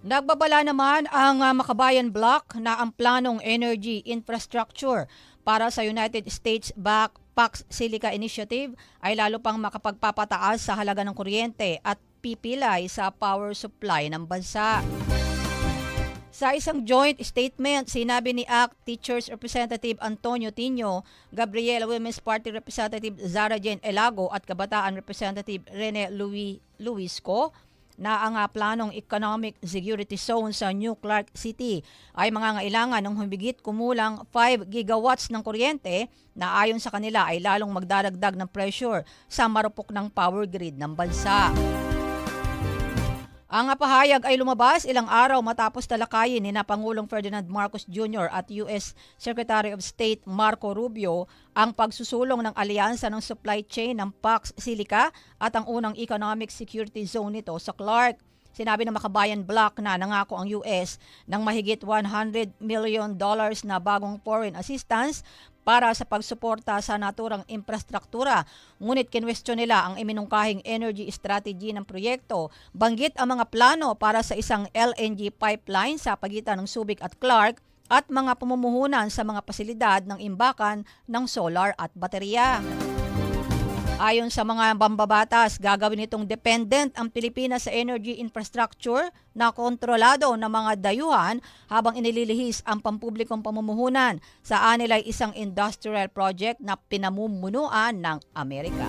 Nagbabala naman ang Makabayan Block na ang planong energy infrastructure para sa United States-backed Pax Silica Initiative ay lalo pang makapagpapataas sa halaga ng kuryente at pipilay sa power supply ng bansa. Sa isang joint statement, sinabi ni ACT Teachers Representative Antonio Tino, Gabriela Women's Party Representative Zara Jane Elago at Kabataan Representative Rene Luisco na ang planong Economic Security Zone sa New Clark City ay mangangailangan ng humigit kumulang 5 gigawatts ng kuryente na ayon sa kanila ay lalong magdaragdag ng pressure sa marupok ng power grid ng bansa. Ang pahayag ay lumabas ilang araw matapos talakayin ni Pangulong Ferdinand Marcos Jr. at US Secretary of State Marco Rubio ang pagsusulong ng alyansa ng supply chain ng Pax Silica at ang unang economic security zone nito sa Clark. Sinabi ng Makabayan Block na nangako ang US ng mahigit $100 million na bagong foreign assistance para sa pagsuporta sa naturang infrastruktura. Ngunit kinwestiyon nila ang iminungkahing energy strategy ng proyekto. Banggit ang mga plano para sa isang LNG pipeline sa pagitan ng Subic at Clark at mga pamumuhunan sa mga pasilidad ng imbakan ng solar at baterya. Ayon sa mga mambabatas, gagawin itong dependent ang Pilipinas sa energy infrastructure na kontrolado ng mga dayuhan habang inililihis ang pampublikong pamumuhunan. Sa anila ay isang industrial project na pinamumunuan ng Amerika.